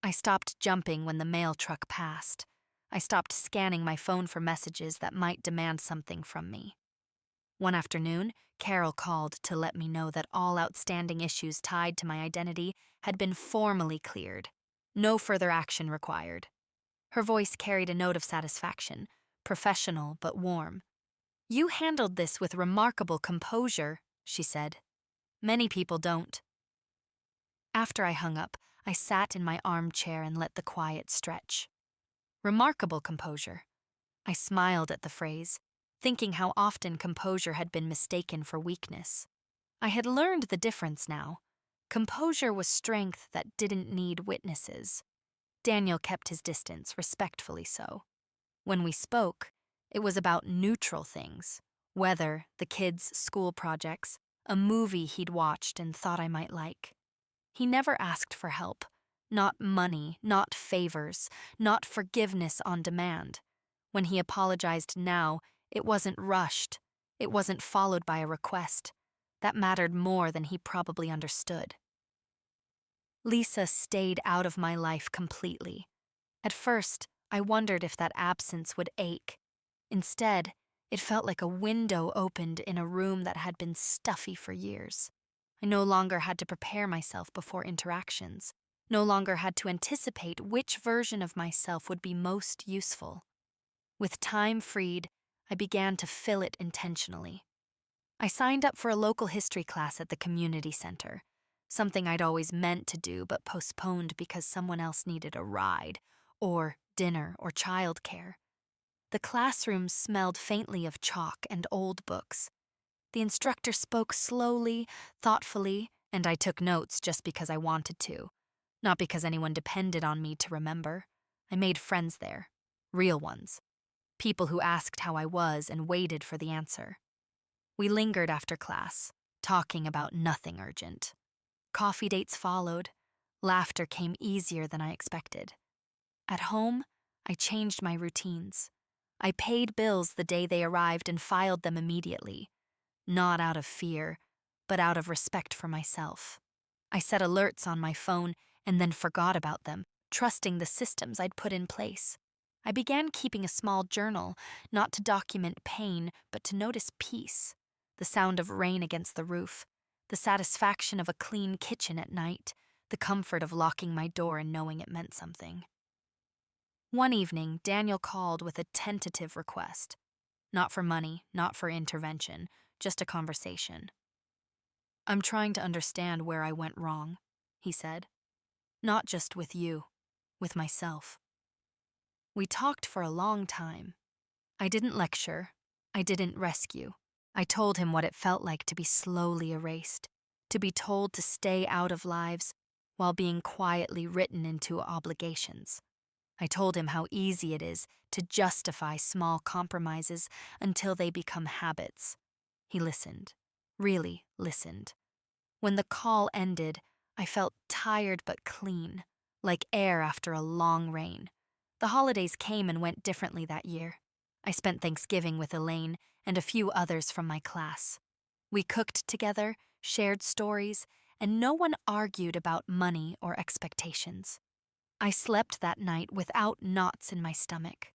Speaker 1: I stopped jumping when the mail truck passed. I stopped scanning my phone for messages that might demand something from me. One afternoon, Carol called to let me know that all outstanding issues tied to my identity had been formally cleared. No further action required. Her voice carried a note of satisfaction, professional but warm. "You handled this with remarkable composure," she said. "Many people don't." After I hung up, I sat in my armchair and let the quiet stretch. Remarkable composure. I smiled at the phrase, thinking how often composure had been mistaken for weakness. I had learned the difference now. Composure was strength that didn't need witnesses. Daniel kept his distance, respectfully so. When we spoke, it was about neutral things: weather, the kids' school projects, a movie he'd watched and thought I might like. He never asked for help. Not money, not favors, not forgiveness on demand. When he apologized now, it wasn't rushed. It wasn't followed by a request. That mattered more than he probably understood. Lisa stayed out of my life completely. At first, I wondered if that absence would ache. Instead, it felt like a window opened in a room that had been stuffy for years. I no longer had to prepare myself before interactions, no longer had to anticipate which version of myself would be most useful. With time freed, I began to fill it intentionally. I signed up for a local history class at the community center, something I'd always meant to do but postponed because someone else needed a ride, or dinner, or childcare. The classroom smelled faintly of chalk and old books. The instructor spoke slowly, thoughtfully, and I took notes just because I wanted to, not because anyone depended on me to remember. I made friends there, real ones, people who asked how I was and waited for the answer. We lingered after class, talking about nothing urgent. Coffee dates followed. Laughter came easier than I expected. At home, I changed my routines. I paid bills the day they arrived and filed them immediately. Not out of fear, but out of respect for myself. I set alerts on my phone and then forgot about them, trusting the systems I'd put in place. I began keeping a small journal, not to document pain, but to notice peace. The sound of rain against the roof, the satisfaction of a clean kitchen at night, the comfort of locking my door and knowing it meant something. One evening, Daniel called with a tentative request. Not for money, not for intervention, just a conversation. "I'm trying to understand where I went wrong," he said. "Not just with you, with myself." We talked for a long time. I didn't lecture. I didn't rescue. I told him what it felt like to be slowly erased, to be told to stay out of lives while being quietly written into obligations. I told him how easy it is to justify small compromises until they become habits. He listened, really listened. When the call ended, I felt tired but clean, like air after a long rain. The holidays came and went differently that year. I spent Thanksgiving with Elaine and a few others from my class. We cooked together, shared stories, and no one argued about money or expectations. I slept that night without knots in my stomach.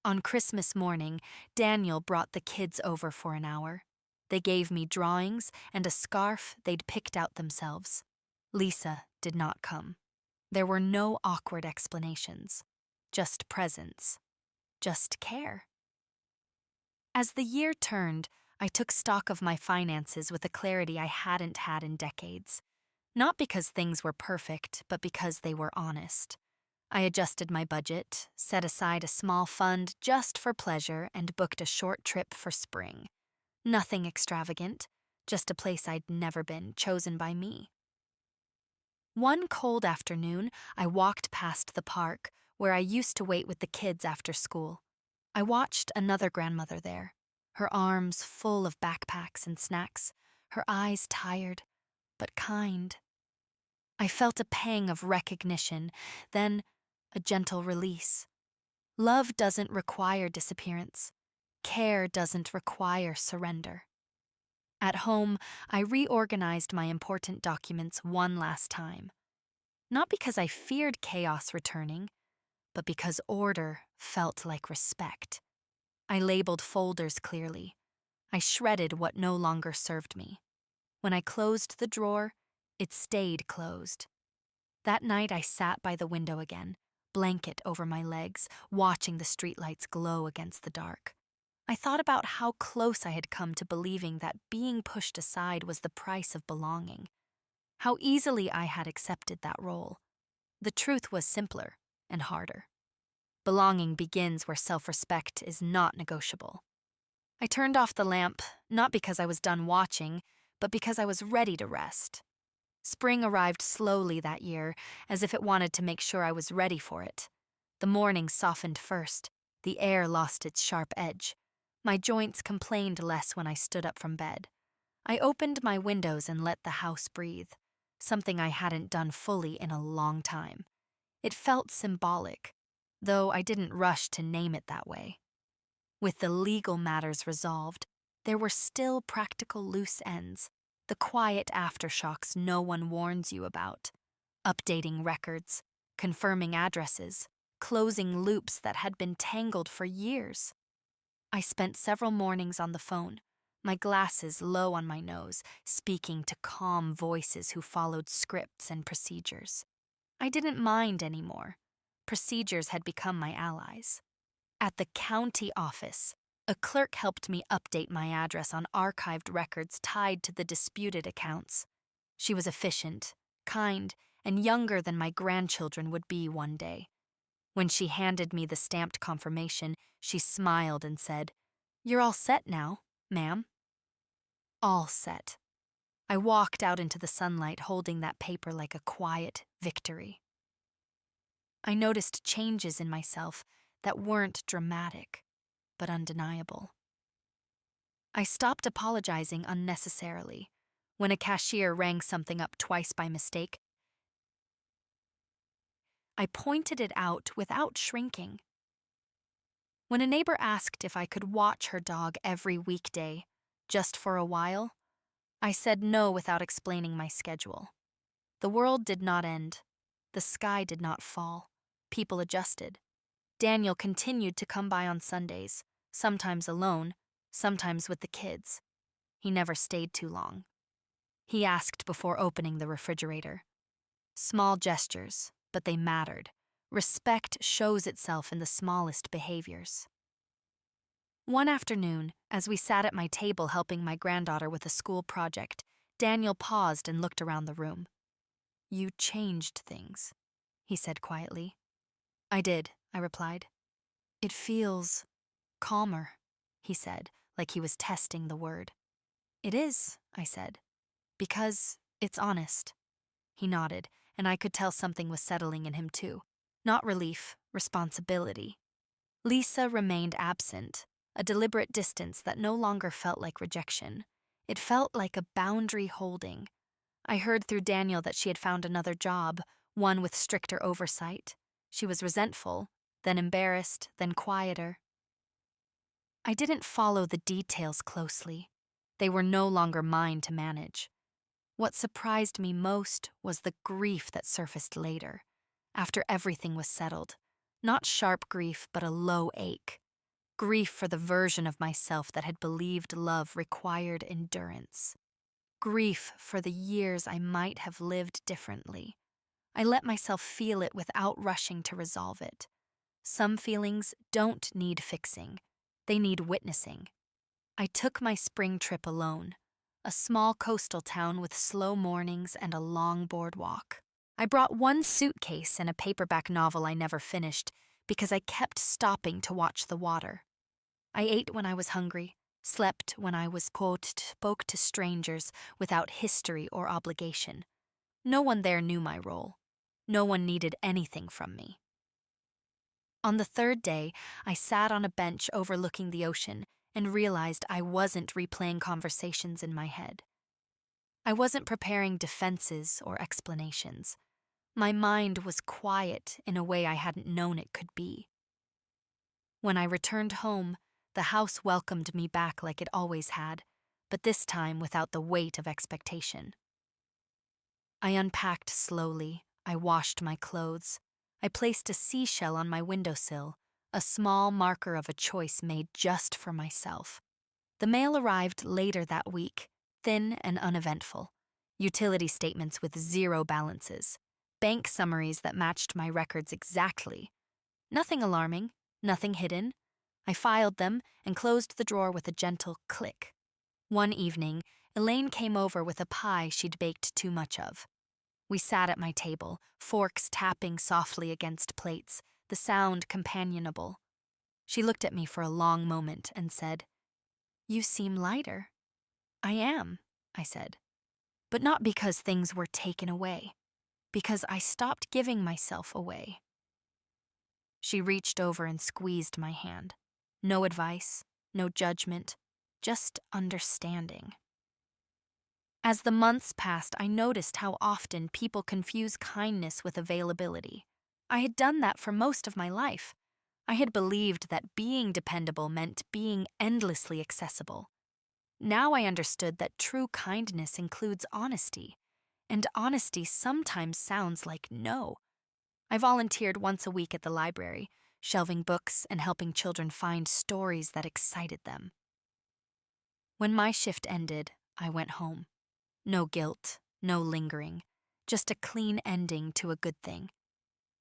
Speaker 1: On Christmas morning, Daniel brought the kids over for an hour. They gave me drawings and a scarf they'd picked out themselves. Lisa did not come. There were no awkward explanations, just presence, just care. As the year turned, I took stock of my finances with a clarity I hadn't had in decades. Not because things were perfect, but because they were honest. I adjusted my budget, set aside a small fund just for pleasure, and booked a short trip for spring. Nothing extravagant, just a place I'd never been, chosen by me. One cold afternoon, I walked past the park, where I used to wait with the kids after school. I watched another grandmother there, her arms full of backpacks and snacks, her eyes tired, but kind. I felt a pang of recognition, then a gentle release. Love doesn't require disappearance. Care doesn't require surrender. At home, I reorganized my important documents one last time. Not because I feared chaos returning, but because order felt like respect. I labeled folders clearly. I shredded what no longer served me. When I closed the drawer, it stayed closed. That night I sat by the window again, blanket over my legs, watching the streetlights glow against the dark. I thought about how close I had come to believing that being pushed aside was the price of belonging. How easily I had accepted that role. The truth was simpler and harder. Belonging begins where self-respect is not negotiable. I turned off the lamp, not because I was done watching, but because I was ready to rest. Spring arrived slowly that year, as if it wanted to make sure I was ready for it. The morning softened first. The air lost its sharp edge. My joints complained less when I stood up from bed. I opened my windows and let the house breathe, something I hadn't done fully in a long time. It felt symbolic, though I didn't rush to name it that way. With the legal matters resolved, there were still practical loose ends, the quiet aftershocks no one warns you about. Updating records, confirming addresses, closing loops that had been tangled for years. I spent several mornings on the phone, my glasses low on my nose, speaking to calm voices who followed scripts and procedures. I didn't mind anymore. Procedures had become my allies. At the county office, a clerk helped me update my address on archived records tied to the disputed accounts. She was efficient, kind, and younger than my grandchildren would be one day. When she handed me the stamped confirmation, she smiled and said, "You're all set now, ma'am." All set. I walked out into the sunlight holding that paper like a quiet victory. I noticed changes in myself that weren't dramatic, but undeniable. I stopped apologizing unnecessarily. When a cashier rang something up twice by mistake, I pointed it out without shrinking. When a neighbor asked if I could watch her dog every weekday, just for a while, I said no without explaining my schedule. The world did not end. The sky did not fall. People adjusted. Daniel continued to come by on Sundays, sometimes alone, sometimes with the kids. He never stayed too long. He asked before opening the refrigerator. Small gestures, but they mattered. Respect shows itself in the smallest behaviors. One afternoon, as we sat at my table helping my granddaughter with a school project, Daniel paused and looked around the room. "You changed things," he said quietly. "I did," I replied. "It feels calmer," he said, like he was testing the word. "It is," I said, "because it's honest." He nodded, and I could tell something was settling in him too. Not relief, responsibility. Lisa remained absent, a deliberate distance that no longer felt like rejection. It felt like a boundary holding. I heard through Daniel that she had found another job, one with stricter oversight. She was resentful, then embarrassed, then quieter. I didn't follow the details closely. They were no longer mine to manage. What surprised me most was the grief that surfaced later, after everything was settled. Not sharp grief, but a low ache. Grief for the version of myself that had believed love required endurance. Grief for the years I might have lived differently. I let myself feel it without rushing to resolve it. Some feelings don't need fixing. They need witnessing. I took my spring trip alone, a small coastal town with slow mornings and a long boardwalk. I brought one suitcase and a paperback novel I never finished because I kept stopping to watch the water. I ate when I was hungry, slept when I was, quote, spoke to strangers without history or obligation. No one there knew my role. No one needed anything from me. On the third day, I sat on a bench overlooking the ocean and realized I wasn't replaying conversations in my head. I wasn't preparing defenses or explanations. My mind was quiet in a way I hadn't known it could be. When I returned home, the house welcomed me back like it always had, but this time without the weight of expectation. I unpacked slowly. I washed my clothes. I placed a seashell on my windowsill, a small marker of a choice made just for myself. The mail arrived later that week, thin and uneventful. Utility statements with zero balances. Bank summaries that matched my records exactly. Nothing alarming, nothing hidden. I filed them and closed the drawer with a gentle click. One evening, Elaine came over with a pie she'd baked too much of. We sat at my table, forks tapping softly against plates, the sound companionable. She looked at me for a long moment and said, "You seem lighter." "I am," I said. "But not because things were taken away. Because I stopped giving myself away." She reached over and squeezed my hand. No advice, no judgment, just understanding. As the months passed, I noticed how often people confuse kindness with availability. I had done that for most of my life. I had believed that being dependable meant being endlessly accessible. Now I understood that true kindness includes honesty, and honesty sometimes sounds like no. I volunteered once a week at the library, shelving books and helping children find stories that excited them. When my shift ended, I went home. No guilt, no lingering, just a clean ending to a good thing.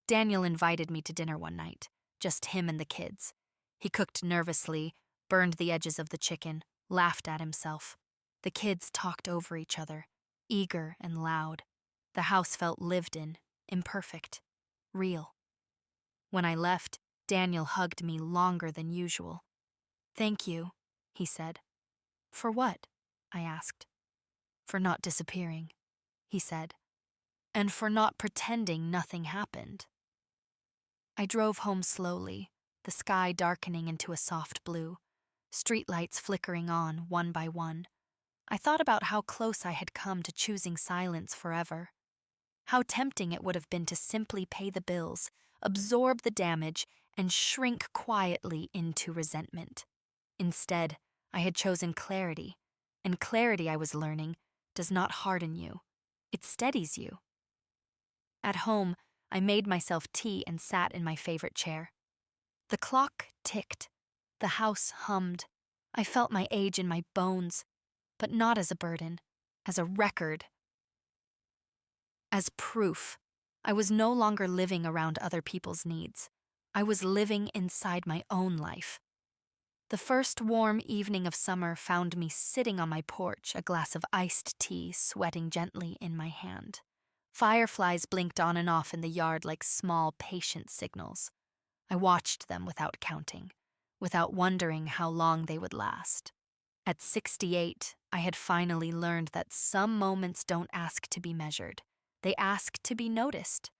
Speaker 1: Daniel invited me to dinner one night, just him and the kids. He cooked nervously, burned the edges of the chicken, laughed at himself. The kids talked over each other, eager and loud. The house felt lived in, imperfect, real. When I left, Daniel hugged me longer than usual. "Thank you," he said. "For what?" I asked. "For not disappearing," he said, "and for not pretending nothing happened." I drove home slowly, the sky darkening into a soft blue, streetlights flickering on one by one. I thought about how close I had come to choosing silence forever. How tempting it would have been to simply pay the bills, absorb the damage, and shrink quietly into resentment. Instead, I had chosen clarity, and clarity, I was learning, does not harden you. It steadies you. At home, I made myself tea and sat in my favorite chair. The clock ticked. The house hummed. I felt my age in my bones, but not as a burden, as a record. As proof. I was no longer living around other people's needs. I was living inside my own life. The first warm evening of summer found me sitting on my porch, a glass of iced tea sweating gently in my hand. Fireflies blinked on and off in the yard like small, patient signals. I watched them without counting, without wondering how long they would last. At 68, I had finally learned that some moments don't ask to be measured. They ask to be noticed.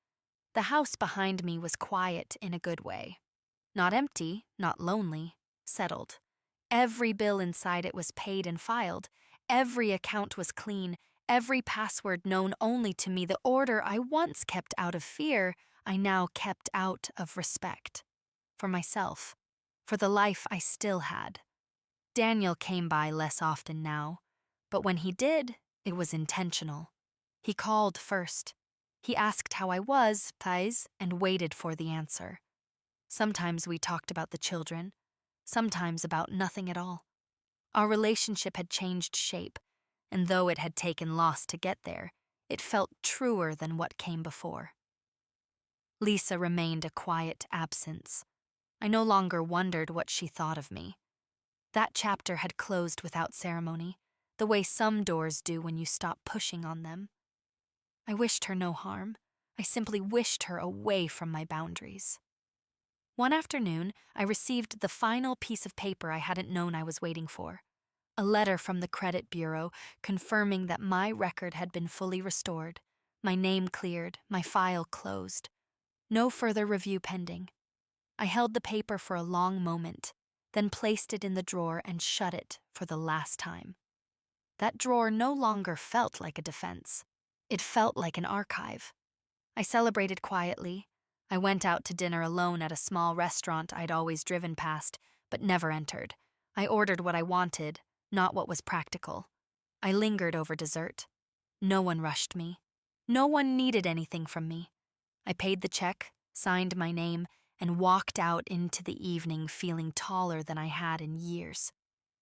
Speaker 1: The house behind me was quiet in a good way. Not empty, not lonely, settled. Every bill inside it was paid and filed. Every account was clean. Every password known only to me. The order I once kept out of fear, I now kept out of respect. For myself. For the life I still had. Daniel came by less often now, but when he did, it was intentional. He called first. He asked how I was, please, and waited for the answer. Sometimes we talked about the children, sometimes about nothing at all. Our relationship had changed shape, and though it had taken loss to get there, it felt truer than what came before. Lisa remained a quiet absence. I no longer wondered what she thought of me. That chapter had closed without ceremony, the way some doors do when you stop pushing on them. I wished her no harm. I simply wished her away from my boundaries. One afternoon, I received the final piece of paper I hadn't known I was waiting for. A letter from the credit bureau confirming that my record had been fully restored, my name cleared, my file closed. No further review pending. I held the paper for a long moment, then placed it in the drawer and shut it for the last time. That drawer no longer felt like a defense. It felt like an archive. I celebrated quietly. I went out to dinner alone at a small restaurant I'd always driven past, but never entered. I ordered what I wanted, not what was practical. I lingered over dessert. No one rushed me. No one needed anything from me. I paid the check, signed my name, and walked out into the evening feeling taller than I had in years.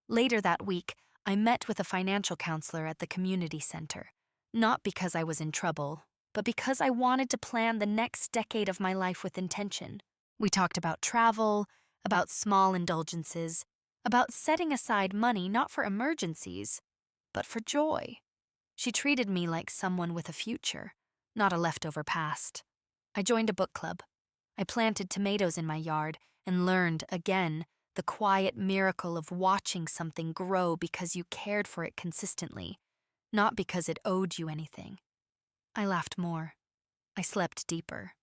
Speaker 1: Later that week, I met with a financial counselor at the community center, not because I was in trouble, but because I wanted to plan the next decade of my life with intention. We talked about travel, about small indulgences, about setting aside money not for emergencies, but for joy. She treated me like someone with a future, not a leftover past. I joined a book club. I planted tomatoes in my yard and learned, again, the quiet miracle of watching something grow because you cared for it consistently, not because it owed you anything. I laughed more. I slept deeper.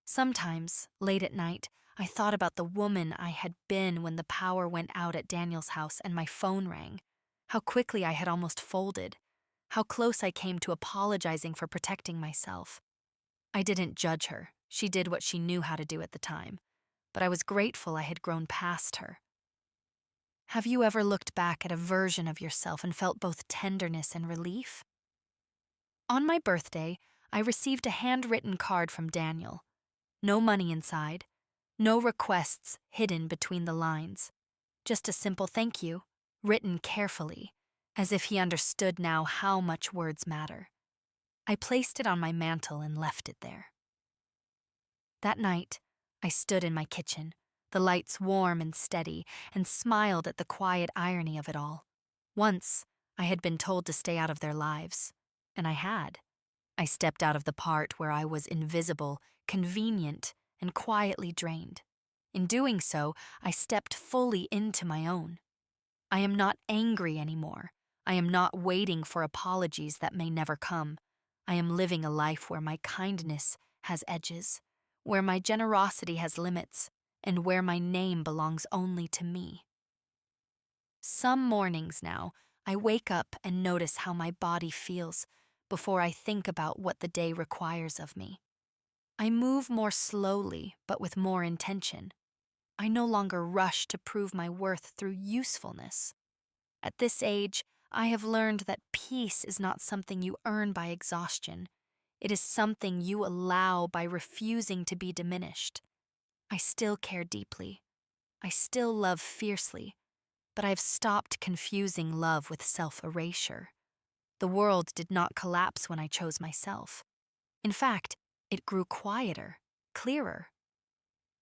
Speaker 1: Sometimes, late at night, I thought about the woman I had been when the power went out at Daniel's house and my phone rang. How quickly I had almost folded. How close I came to apologizing for protecting myself. I didn't judge her. She did what she knew how to do at the time. But I was grateful I had grown past her. Have you ever looked back at a version of yourself and felt both tenderness and relief? On my birthday, I received a handwritten card from Daniel. No money inside, no requests hidden between the lines. Just a simple thank you, written carefully, as if he understood now how much words matter. I placed it on my mantel and left it there. That night, I stood in my kitchen, the lights warm and steady, and smiled at the quiet irony of it all. Once, I had been told to stay out of their lives, and I had. I stepped out of the part where I was invisible, convenient, and quietly drained. In doing so, I stepped fully into my own. I am not angry anymore. I am not waiting for apologies that may never come. I am living a life where my kindness has edges, where my generosity has limits, and where my name belongs only to me. Some mornings now, I wake up and notice how my body feels before I think about what the day requires of me. I move more slowly, but with more intention. I no longer rush to prove my worth through usefulness. At this age, I have learned that peace is not something you earn by exhaustion. It is something you allow by refusing to be diminished. I still care deeply. I still love fiercely, but I've stopped confusing love with self-erasure. The world did not collapse when I chose myself. In fact, it grew quieter, clearer.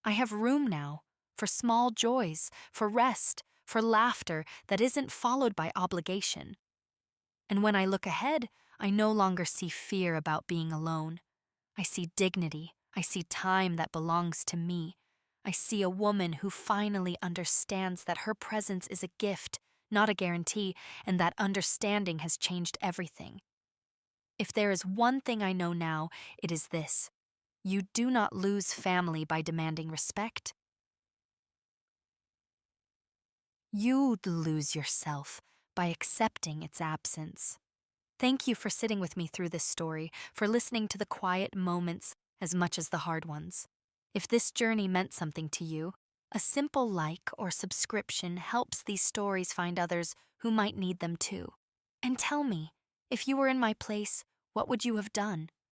Speaker 1: I have room now for small joys, for rest, for laughter that isn't followed by obligation. And when I look ahead, I no longer see fear about being alone. I see dignity. I see time that belongs to me. I see a woman who finally understands that her presence is a gift, not a guarantee, and that understanding has changed everything. If there is one thing I know now, it is this: you do not lose family by demanding respect. You lose yourself by accepting its absence. Thank you for sitting with me through this story, for listening to the quiet moments as much as the hard ones. If this journey meant something to you, a simple like or subscription helps these stories find others who might need them too. And tell me, if you were in my place, what would you have done?